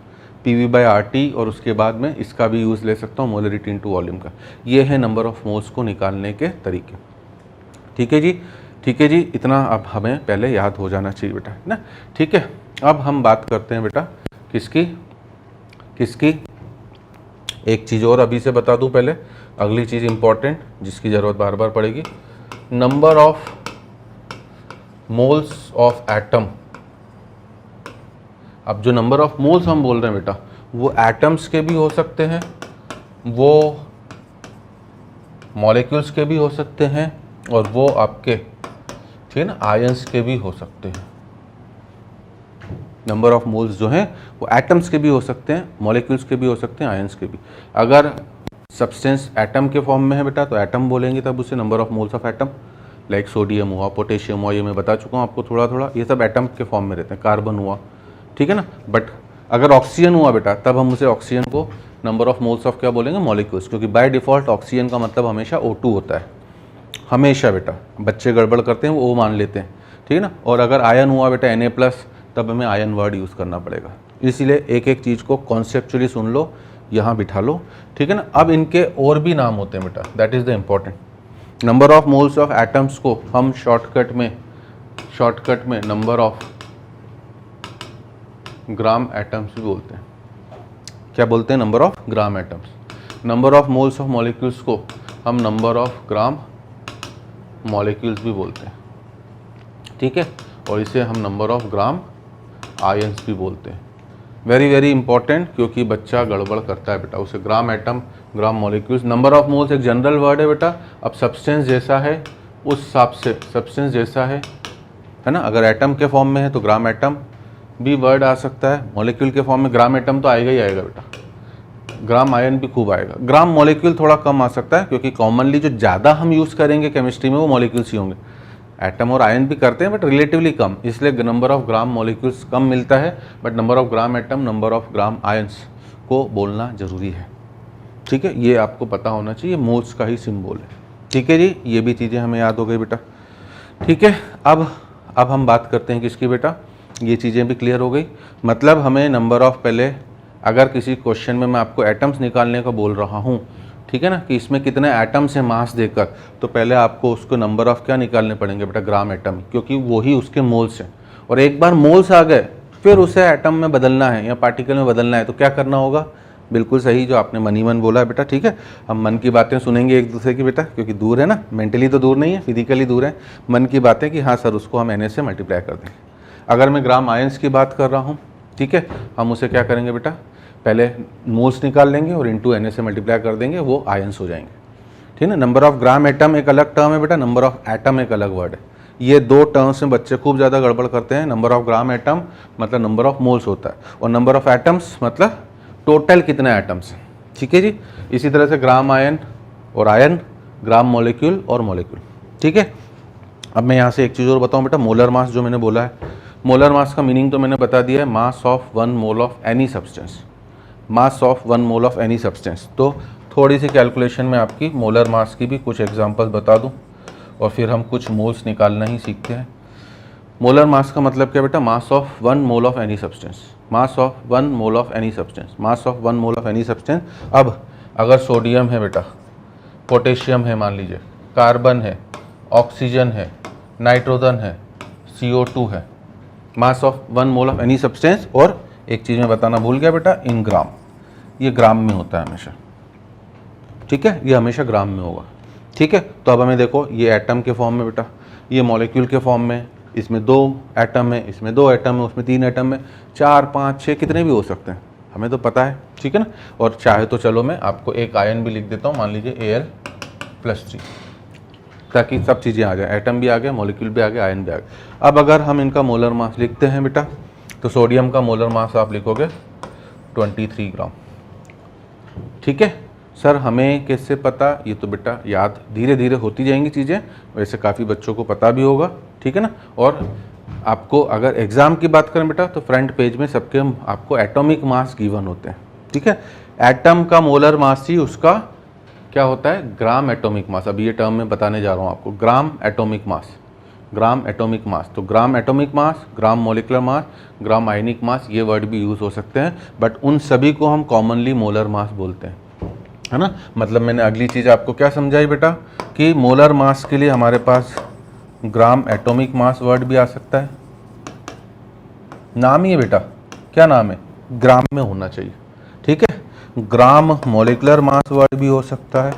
PV/RT, और उसके बाद में इसका भी यूज़ ले सकता हूँ मोलरिटी इनटू वॉल्यूम का। ये है नंबर ऑफ मोल्स को निकालने के तरीके। ठीक है जी, ठीक है जी, इतना अब हमें पहले याद हो जाना चाहिए बेटा, है ना। ठीक है, अब हम बात करते हैं बेटा किसकी किसकी एक चीज़ और अभी से बता दूं पहले, अगली चीज़ इंपॉर्टेंट जिसकी ज़रूरत बार बार पड़ेगी, number of moles of atom. अब जो नंबर ऑफ मोल्स हम बोल रहे हैं बेटा, वो एटम्स के भी हो सकते हैं, वो मॉलिक्यूल्स के भी हो सकते हैं, और वो आपके ठीक है ना आयंस के भी हो सकते हैं। नंबर ऑफ मोल्स जो हैं वो एटम्स के भी हो सकते हैं, मॉलिक्यूल्स के भी हो सकते हैं, आयंस के भी। अगर सब्सटेंस एटम के फॉर्म में है बेटा तो एटम बोलेंगे, तब उसे number of moles of atom, like sodium हुआ, पोटेशियम हुआ, ये मैं बता चुका हूँ आपको थोड़ा थोड़ा, ये सब एटम के फॉर्म में रहते हैं, कार्बन हुआ, ठीक है ना। बट अगर ऑक्सीजन हुआ बेटा तब हम उसे ऑक्सीजन को नंबर ऑफ मोल्स ऑफ क्या बोलेंगे, मॉलिक्यूल्स, क्योंकि बाय डिफ़ॉल्ट ऑक्सीजन का मतलब हमेशा O2 होता है, हमेशा बेटा। बच्चे गड़बड़ करते हैं वो मान लेते हैं, ठीक है ना। और अगर आयन हुआ बेटा Na+, तब हमें आयन वर्ड यूज़ करना पड़ेगा। इसीलिए एक एक चीज़ को कॉन्सेप्चुअली सुन लो, यहाँ बिठा लो, ठीक है ना। अब इनके और भी नाम होते हैं बेटा, that is the important. Number of moles of atoms को हम शॉर्टकट में नंबर ऑफ ग्राम एटम्स भी बोलते हैं। क्या बोलते हैं, number of gram atoms. Number of moles of molecules को हम नंबर ऑफ ग्राम मॉलिक्यूल्स भी बोलते हैं, ठीक है। और इसे हम नंबर ऑफ ग्राम आयंस भी बोलते हैं। वेरी वेरी इंपॉर्टेंट, क्योंकि बच्चा गड़बड़ करता है बेटा, उसे gram atom, gram molecules. Number of moles एक जनरल वर्ड है बेटा, अब सब्सटेंस जैसा है उस हिसाब से सब्सटेंस जैसा है ना। अगर एटम के फॉर्म में है तो ग्राम एटम भी वर्ड आ सकता है, मॉलिक्यूल के फॉर्म में ग्राम एटम तो आएगा ही आएगा बेटा, ग्राम आयन भी खूब आएगा। ग्राम मॉलिक्यूल थोड़ा कम आ सकता है, क्योंकि कॉमनली जो ज़्यादा हम यूज़ करेंगे केमिस्ट्री में वो मॉलिक्यूल्स ही होंगे। एटम और आयन भी करते हैं बट रिलेटिवली कम, इसलिए नंबर ऑफ ग्राम मॉलिक्यूल्स कम मिलता है, but number of gram atom, number of gram ions को बोलना ज़रूरी है, ठीक है। ये आपको पता होना चाहिए, मोल्स का ही सिंबल है, ठीक है जी। ये भी चीज़ें हमें याद हो गई बेटा, ठीक है। अब हम बात करते हैं किसकी बेटा, ये चीज़ें भी क्लियर हो गई। मतलब हमें नंबर ऑफ, पहले अगर किसी क्वेश्चन में मैं आपको एटम्स निकालने का बोल रहा हूँ, ठीक है ना, कि इसमें कितने एटम्स हैं मास देकर, तो पहले आपको उसको नंबर ऑफ क्या निकालने पड़ेंगे बेटा, ग्राम एटम, क्योंकि वही उसके मोल्स हैं। और एक बार मोल्स आ गए फिर उसे एटम में बदलना है या पार्टिकल में बदलना है, तो क्या करना होगा, बिल्कुल सही जो आपने मन ही मन बोला है बेटा, ठीक है। हम मन की बातें सुनेंगे एक दूसरे की बेटा, क्योंकि दूर है ना, मेंटली तो दूर नहीं है, फिजिकली दूर है, मन की बातें कि हाँ सर उसको हम Na से मल्टीप्लाई कर देंगे। अगर मैं ग्राम आयंस की बात कर रहा हूँ, ठीक है, हम उसे क्या करेंगे बेटा, पहले मोल्स निकाल लेंगे और इनटू Na से मल्टीप्लाई कर देंगे, वो आयंस हो जाएंगे, ठीक है। नंबर ऑफ ग्राम एटम एक अलग टर्म है बेटा, नंबर ऑफ एटम एक अलग वर्ड है। ये दो टर्म्स में बच्चे खूब ज़्यादा गड़बड़ करते हैं। नंबर ऑफ ग्राम एटम मतलब नंबर ऑफ मोल्स होता है, और नंबर ऑफ एटम्स मतलब टोटल कितने एटम्स हैं, ठीक है जी। इसी तरह से ग्राम आयन और आयन, ग्राम मॉलिक्यूल और मॉलिक्यूल, ठीक है। अब मैं यहाँ से एक चीज़ और बताऊँ बेटा, मोलर मास जो मैंने बोला है, मोलर मास का मीनिंग तो मैंने बता दिया है, mass of 1 mole of any substance, mass of 1 mole of any substance. तो थोड़ी सी कैलकुलेशन में आपकी मोलर मास की भी कुछ एग्जांपल्स बता दूं, और फिर हम कुछ मोल्स निकालना ही सीखते हैं। मोलर मास का मतलब क्या बेटा, mass of 1 mole of any substance, mass of 1 mole of any substance, mass of 1 mole of any substance. अब अगर सोडियम है बेटा, पोटेशियम है मान लीजिए, कार्बन है, ऑक्सीजन है, नाइट्रोजन है, CO2 है, mass of 1 mole of any substance. और एक चीज़ मैं बताना भूल गया बेटा, इन ग्राम, ये ग्राम में होता है हमेशा, ठीक है, ये हमेशा ग्राम में होगा, ठीक है। तो अब हमें देखो, ये एटम के फॉर्म में बेटा, ये मॉलिक्यूल के फॉर्म में, इसमें 2 एटम है, इसमें 2 एटम है, उसमें 3 एटम है, 4 5 6 कितने भी हो सकते हैं, हमें तो पता है, ठीक है ना। और चाहे तो चलो मैं आपको एक आयन भी लिख देता हूँ, मान लीजिए Al+3, ताकि सब चीज़ें आ जाए, एटम भी आ गया, मॉलिक्यूल भी आ गया, आयन भी आ गया। अब अगर हम इनका मोलर मास लिखते हैं बेटा, तो सोडियम का मोलर मास आप लिखोगे 23 ग्राम, ठीक है। सर हमें कैसे पता, ये तो बेटा याद धीरे धीरे होती जाएंगी चीज़ें, वैसे काफ़ी बच्चों को पता भी होगा, ठीक है ना। और आपको अगर एग्ज़ाम की बात करें बेटा तो फ्रंट पेज में सबके आपको एटॉमिक मास गिवन होते हैं, ठीक है। एटम का मोलर मास ही उसका क्या होता है, ग्राम एटॉमिक मास। अभी ये टर्म मैं बताने जा रहा हूँ आपको, gram atomic mass, gram atomic mass. तो gram atomic mass, gram molecular mass, ग्राम आयनिक मास, ये वर्ड भी यूज़ हो सकते हैं, बट उन सभी को हम कॉमनली मोलर मास बोलते हैं, है ना। मतलब मैंने अगली चीज़ आपको क्या समझाई बेटा कि मोलर मास के लिए हमारे पास ग्राम एटॉमिक मास वर्ड भी आ सकता है, नाम ही है बेटा, क्या नाम है, ग्राम में होना चाहिए, ठीक है। ग्राम मॉलिक्यूलर मास वर्ड भी हो सकता है,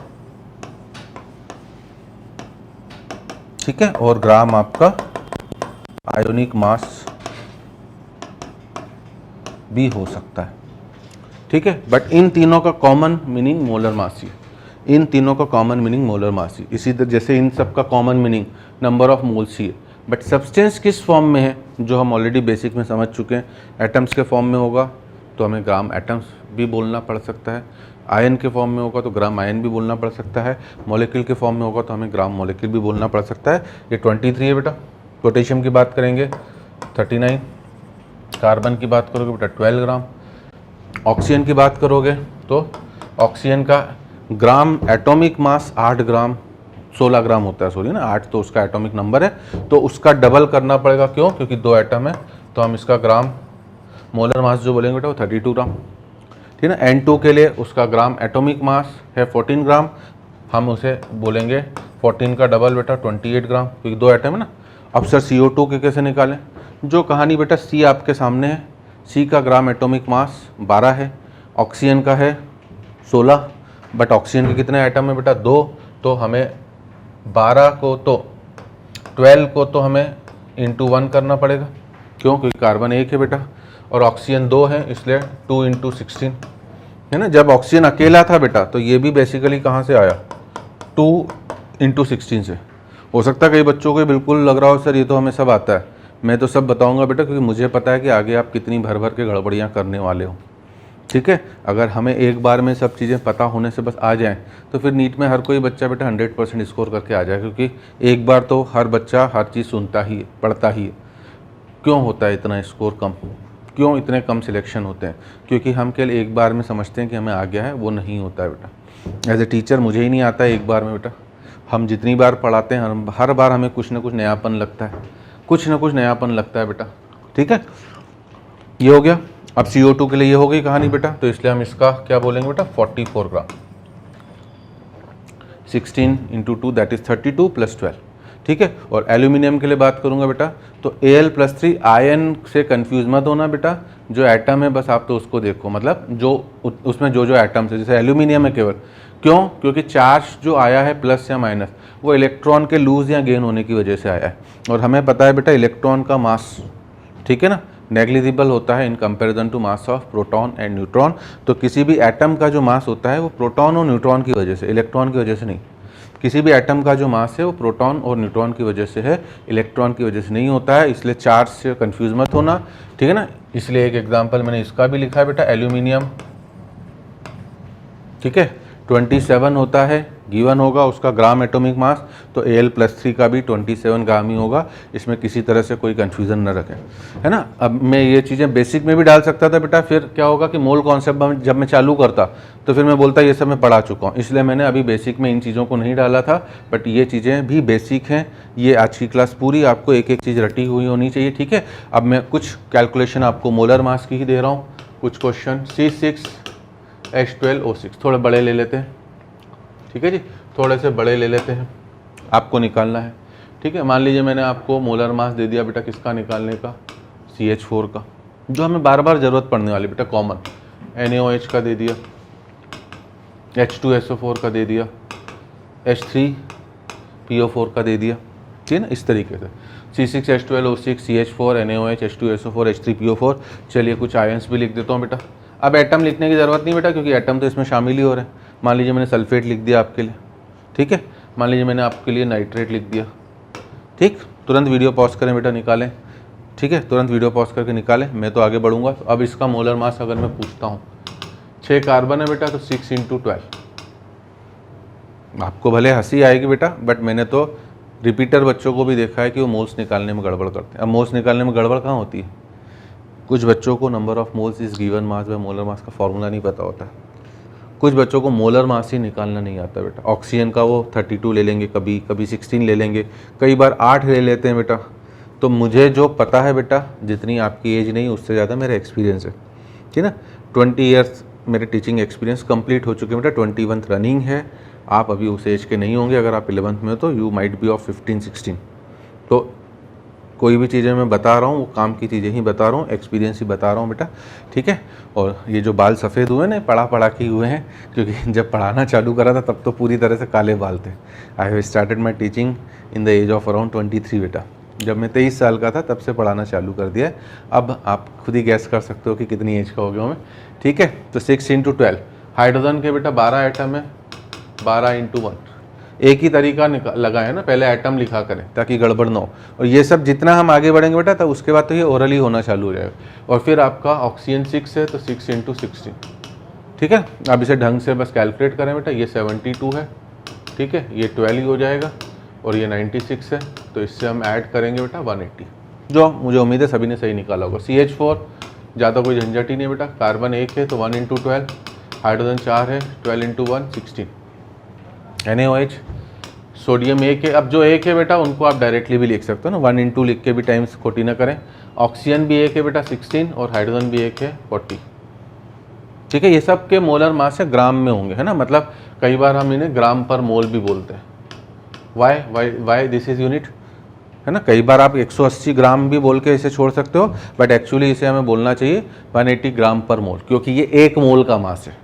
ठीक है। और ग्राम आपका आयोनिक मास भी हो सकता है, ठीक है। बट इन तीनों का कॉमन मीनिंग मोलर मास ही है, इन तीनों का कॉमन मीनिंग मोलर मास ही। इसी तरह जैसे इन सब का common meaning number of moles ही है, बट सब्सटेंस किस फॉर्म में है जो हम ऑलरेडी बेसिक में समझ चुके हैं। एटम्स के फॉर्म में होगा तो हमें ग्राम एटम्स भी बोलना पड़ सकता है, आयन के फॉर्म में होगा तो ग्राम आयन भी बोलना पड़ सकता है, मॉलिक्यूल के फॉर्म में होगा तो हमें ग्राम मॉलिक्यूल भी बोलना पड़ सकता है। ये 23 है बेटा। पोटेशियम की बात करेंगे 39, कार्बन की बात करोगे बेटा 12 ग्राम, ऑक्सीजन की बात करोगे तो ऑक्सीजन का ग्राम एटॉमिक मास 8 ग्राम 16 ग्राम होता है, सॉरी ना, 8 तो उसका एटॉमिक नंबर है, तो उसका डबल करना पड़ेगा, क्यों, क्योंकि 2 एटम है, तो हम इसका ग्राम मोलर मास जो बोलेंगे बेटा वो 32 ग्राम, ठीक है ना। N2 के लिए उसका ग्राम एटॉमिक मास है 14 ग्राम, हम उसे बोलेंगे 14 का डबल बेटा 28 ग्राम, क्योंकि 2 एटम है ना। अब सर CO2 के कैसे निकालें, जो कहानी बेटा C आपके सामने है, C का ग्राम एटॉमिक मास 12 है, ऑक्सीजन का है 16, बट ऑक्सीजन के कितने आइटम है बेटा 2, तो हमें 12 को तो 12 को तो हमें इंटू 1 करना पड़ेगा, क्यों, क्योंकि कार्बन 1 है बेटा और ऑक्सीजन 2 है, इसलिए 2 इंटू 16 है ना। जब ऑक्सीजन अकेला था बेटा तो ये भी बेसिकली कहाँ से आया, 2 इंटू 16 से। हो सकता है कई बच्चों को बिल्कुल लग रहा हो सर ये तो हमें सब आता है, मैं तो सब बताऊंगा बेटा, क्योंकि मुझे पता है कि आगे आप कितनी भर भर के गड़बड़ियाँ करने वाले हो, ठीक है। अगर हमें एक बार में सब चीज़ें पता होने से बस आ जाएं तो फिर नीट में हर कोई बच्चा बेटा 100% स्कोर करके आ जाए, क्योंकि एक बार तो हर बच्चा हर चीज़ सुनता ही है, पढ़ता ही है। क्यों होता है इतना स्कोर कम, क्यों इतने कम सिलेक्शन होते हैं, क्योंकि हम केवल एक बार में समझते हैं कि हमें आ गया है, वो नहीं होता है बेटा। एज ए टीचर मुझे ही नहीं आता है एक बार में बेटा, हम जितनी बार पढ़ाते हैं हर बार हमें कुछ ना कुछ नयापन लगता है, कुछ ना कुछ नयापन लगता है बेटा, ठीक है। ये हो गया। अब CO2 के लिए ये हो गई कहानी बेटा, तो इसलिए हम इसका क्या बोलेंगे बेटा 44 ग्राम, 16 इंटू 2 दैट इज 32 प्लस 12, ठीक है। और एल्यूमिनियम के लिए बात करूंगा बेटा तो Al+3, आयन से कंफ्यूज मत होना बेटा, जो एटम है बस आप तो उसको देखो, मतलब जो उसमें जो एटम्स है, जैसे एल्यूमिनियम है केवल, क्यों, क्योंकि चार्ज जो आया है प्लस या माइनस वो इलेक्ट्रॉन के लूज या गेन होने की वजह से आया है, और हमें पता है बेटा इलेक्ट्रॉन का मास, ठीक है ना, नेग्लिजिबल होता है in comparison to mass of proton and neutron. तो किसी भी एटम का जो मास होता है वो प्रोटॉन और न्यूट्रॉन की वजह से, इलेक्ट्रॉन की वजह से नहीं। किसी भी एटम का जो मास है वो प्रोटॉन और न्यूट्रॉन की वजह से है, इलेक्ट्रॉन की वजह से नहीं होता है, इसलिए चार्ज से कंफ्यूज मत होना, ठीक है ना। इसलिए एक एग्जांपल मैंने इसका भी लिखा है बेटा, एल्यूमिनियम, ठीक है, 27 होता है, गिवन होगा उसका ग्राम एटॉमिक मास, तो Al+3 का भी 27 ग्राम ही होगा, इसमें किसी तरह से कोई कंफ्यूजन न रखें, है ना। अब मैं ये चीज़ें बेसिक में भी डाल सकता था बेटा, फिर क्या होगा कि मोल कॉन्सेप्ट जब मैं चालू करता तो फिर मैं बोलता ये सब मैं पढ़ा चुका हूँ, इसलिए मैंने अभी बेसिक में इन चीज़ों को नहीं डाला था, बट ये चीज़ें भी बेसिक हैं। ये आज की क्लास पूरी आपको एक एक चीज़ रटी हुई होनी चाहिए, ठीक है। अब मैं कुछ कैलकुलेशन आपको मोलर मास की ही दे रहा हूँ, कुछ क्वेश्चन C6H12O6 थोड़े बड़े ले लेते हैं, ठीक है जी, थोड़े से बड़े ले लेते हैं, आपको निकालना है, ठीक है। मान लीजिए मैंने आपको मोलर मास दे दिया बेटा किसका निकालने का, CH4 का, जो हमें बार बार ज़रूरत पड़ने वाली बेटा, कॉमन NaOH का दे दिया, H2SO4 का दे दिया, H3PO4 का दे दिया, ठीक है ना, इस तरीके से C6H12O6 CH4 NaOH H2SO4 H3PO4। चलिए कुछ आयंस भी लिख देता हूँ बेटा। अब एटम लिखने की ज़रूरत नहीं बेटा, क्योंकि एटम तो इसमें शामिल ही हो रहे हैं। मान लीजिए मैंने सल्फेट लिख दिया आपके लिए, ठीक है, मान लीजिए मैंने आपके लिए नाइट्रेट लिख दिया, ठीक। तुरंत वीडियो पॉज करें बेटा, निकालें, ठीक है, तुरंत वीडियो पॉज करके निकालें, मैं तो आगे बढ़ूंगा। तो अब इसका मोलर मास अगर मैं पूछता हूँ, 6 कार्बन है बेटा तो 6 इंटू 12, आपको भले हंसी आएगी बेटा, बट मैंने तो रिपीटर बच्चों को भी देखा है कि वो मोल्स निकालने में गड़बड़ करते हैं। अब मोल्स निकालने में गड़बड़ कहाँ होती है? कुछ बच्चों को number of moles is given mass by molar mass का फॉर्मूला नहीं पता होता। कुछ बच्चों को मोलर मास ही निकालना नहीं आता बेटा। ऑक्सीजन का वो 32 ले लेंगे, कभी कभी 16 ले लेंगे, कई बार 8 ले लेते हैं बेटा। तो मुझे जो पता है बेटा, जितनी आपकी एज नहीं उससे ज़्यादा मेरा एक्सपीरियंस है, ठीक है ना। 20 ईयर्स मेरे टीचिंग एक्सपीरियंस कंप्लीट हो चुके हैं बेटा, 21th रनिंग है। आप अभी उस एज के नहीं होंगे, अगर आप 11th में हो तो यू माइट बी ऑफ 15-16। तो कोई भी चीज़ें मैं बता रहा हूँ वो काम की चीज़ें ही बता रहा हूँ, एक्सपीरियंस ही बता रहा हूँ बेटा, ठीक है। और ये जो बाल सफ़ेद हुए ना, पढ़ा के हुए हैं, क्योंकि जब पढ़ाना चालू करा था तब तो पूरी तरह से काले बाल थे। I have started my teaching in the age of around 23 बेटा। जब मैं 23 साल का था तब से पढ़ाना चालू कर दिया है। अब आप खुद ही गैस कर सकते हो कि कितनी एज का हो गया हूँ मैं, ठीक है। तो 6 × 12 हाइड्रोजन के बेटा 12 एटम है, 12 × 1। एक ही तरीका लगा है ना, पहले एटम लिखा करें ताकि गड़बड़ ना हो। और ये सब जितना हम आगे बढ़ेंगे बेटा तब उसके बाद तो ये ओरली होना चालू हो जाएगा। और फिर आपका ऑक्सीजन 6 है तो 6 × 16, ठीक है। अब इसे ढंग से बस कैलकुलेट करें बेटा। ये 72 है, ठीक है, ये 12 ही हो जाएगा, और ये 96 है, तो इससे हम ऐड करेंगे बेटा 180, जो मुझे उम्मीद है सभी ने सही निकाला होगा। CH4 ज़्यादा कोई झंझट ही नहीं बेटा। कार्बन 1 है तो 1 × 12, हाइड्रोजन 4 है 12 × 1 16, NaOH। सोडियम 1 है। अब जो 1 है बेटा उनको आप डायरेक्टली भी लिख सकते हो ना, 1 × 2 लिख के भी टाइम्स खोटी ना करें। ऑक्सीजन भी 1 है बेटा 16, और हाइड्रोजन भी 1 है 40, ठीक है। ये सब के मोलर मास है ग्राम में होंगे, है ना। मतलब कई बार हम इन्हें ग्राम पर मोल भी बोलते हैं। वाई दिस इज यूनिट, है ना। कई बार आप 180 ग्राम भी बोल के इसे छोड़ सकते हो, बट एक्चुअली इसे हमें बोलना चाहिए 180 ग्राम पर मोल, क्योंकि ये 1 मोल का मास है,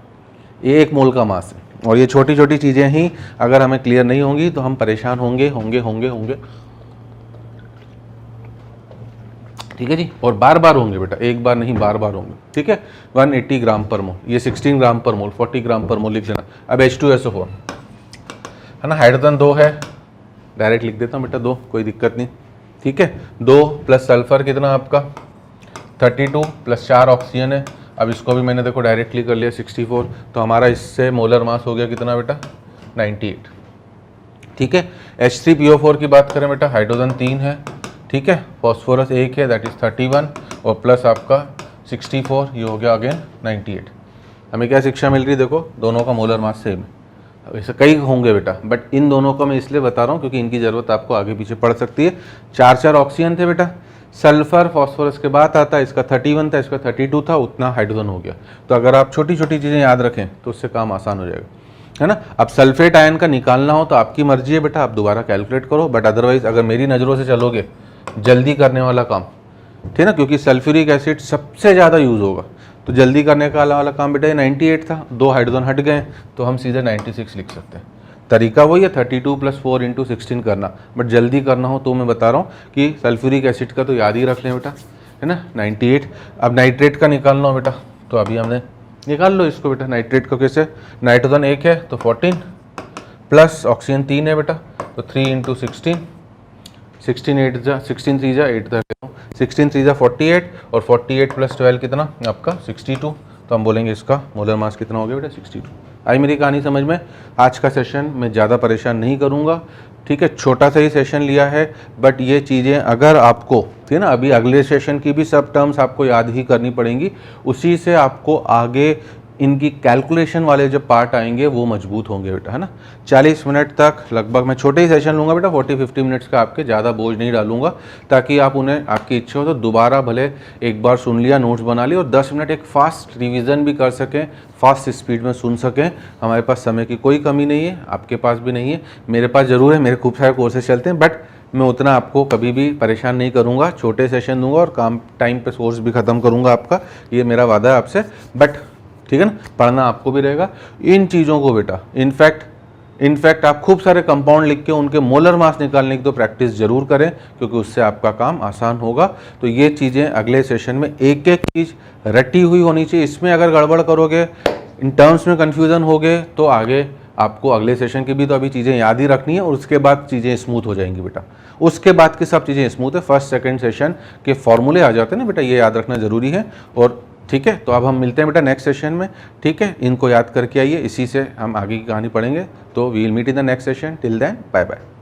ये 1 मोल का मास है। और ये छोटी छोटी चीज़ें ही अगर हमें क्लियर नहीं होंगी तो हम परेशान होंगे, ठीक है जी। और बार बार होंगे बेटा, एक बार नहीं बार बार होंगे, ठीक है। 180 ग्राम पर मोल, ये 16 ग्राम पर मोल, 40 ग्राम पर मोल लिख लेना। अब H2SO4 है ना, हाइड्रोजन 2 है, डायरेक्ट लिख देता हूँ बेटा 2, कोई दिक्कत नहीं, ठीक है। 2 प्लस सल्फर कितना आपका 32 प्लस 4 ऑक्सीजन है। अब इसको भी मैंने देखो डायरेक्टली कर लिया 64, तो हमारा इससे मोलर मास हो गया कितना बेटा 98, ठीक है। H3PO4 की बात करें बेटा, हाइड्रोजन 3 है, ठीक है, फॉस्फोरस 1 है, दैट इज 31, और प्लस आपका 64, ये हो गया अगेन 98। हमें क्या शिक्षा मिल रही है, देखो दोनों का मोलर मास सेम है। ऐसे कई होंगे बेटा, बट इन दोनों का मैं इसलिए बता रहा हूँ क्योंकि इनकी ज़रूरत आपको आगे पीछे पड़ सकती है। 4 ऑक्सीजन थे बेटा, सल्फर फॉस्फोरस के बाद आता है, इसका 31 था, इसका 32 था, उतना हाइड्रोजन हो गया। तो अगर आप छोटी छोटी चीज़ें याद रखें तो उससे काम आसान हो जाएगा, है ना। अब सल्फेट आयन का निकालना हो तो आपकी मर्जी है बेटा, आप दोबारा कैलकुलेट करो, बट अदरवाइज अगर मेरी नज़रों से चलोगे जल्दी करने वाला काम, ठीक है ना, क्योंकि सल्फ्यूरिक एसिड सबसे ज़्यादा यूज़ होगा, तो जल्दी करने का वाला काम बेटा ये 98 था, 2 हाइड्रोजन हट गए तो हम सीधे 96 लिख सकते हैं। तरीका वही है 32 + 4 × 16 करना, बट जल्दी करना हो तो मैं बता रहा हूँ कि सल्फ्यूरिक एसिड का तो याद ही रख लें बेटा, है ना 98। अब नाइट्रेट का निकालना हो बेटा तो अभी हमने निकाल लो इसको बेटा। नाइट्रेट को कैसे, नाइट्रोजन 1 है तो 14 प्लस ऑक्सीजन 3 है बेटा तो 3 × 16, 16 3 जा 8 16 3 जा 48, और 48 + 12 कितना आपका 62, तो हम बोलेंगे इसका मोलर मास कितना हो गया बेटा 62। आई मेरी कहानी समझ में। आज का सेशन मैं ज़्यादा परेशान नहीं करूँगा, ठीक है, छोटा सा ही सेशन लिया है, बट ये चीज़ें अगर आपको, ठीक है ना, अभी अगले सेशन की भी सब टर्म्स आपको याद ही करनी पड़ेंगी, उसी से आपको आगे इनकी कैलकुलेशन वाले जब पार्ट आएंगे वो मजबूत होंगे बेटा, है ना। 40 मिनट तक लगभग मैं छोटे ही सेशन लूँगा बेटा, 40-50 मिनट्स का, आपके ज़्यादा बोझ नहीं डालूंगा, ताकि आप उन्हें आपकी इच्छा हो तो दोबारा भले एक बार सुन लिया, नोट्स बना लिए, और 10 मिनट एक फास्ट रिवीजन भी कर सकें, फास्ट स्पीड में सुन सकें। हमारे पास समय की कोई कमी नहीं है, आपके पास भी नहीं है, मेरे पास ज़रूर है, मेरे खूब सारे कोर्सेज चलते हैं, बट मैं उतना आपको कभी भी परेशान नहीं करूँगा, छोटे सेशन दूंगा और काम टाइम पे कोर्स भी ख़त्म करूँगा आपका, ये मेरा वादा है आपसे। बट ठीक है ना, पढ़ना आपको भी रहेगा इन चीज़ों को बेटा। इनफैक्ट आप खूब सारे कंपाउंड लिख के उनके मोलर मास निकालने की तो प्रैक्टिस जरूर करें, क्योंकि उससे आपका काम आसान होगा। तो ये चीज़ें अगले सेशन में एक एक चीज़ रटी हुई होनी चाहिए। इसमें अगर गड़बड़ करोगे, इन टर्म्स में कन्फ्यूज़न होगे, तो आगे आपको अगले सेशन की भी तो अभी चीज़ें याद ही रखनी है, और उसके बाद चीज़ें स्मूथ हो जाएंगी बेटा। उसके बाद की सब चीज़ें स्मूथ है, फर्स्ट सेकंड सेशन के फॉर्मूले आ जाते हैं ना बेटा, ये याद रखना ज़रूरी है। और ठीक है, तो अब हम मिलते हैं बेटा नेक्स्ट सेशन में। ठीक है, इनको याद करके आइए, इसी से हम आगे की कहानी पढ़ेंगे। तो we will meet in the next session. Till then bye bye.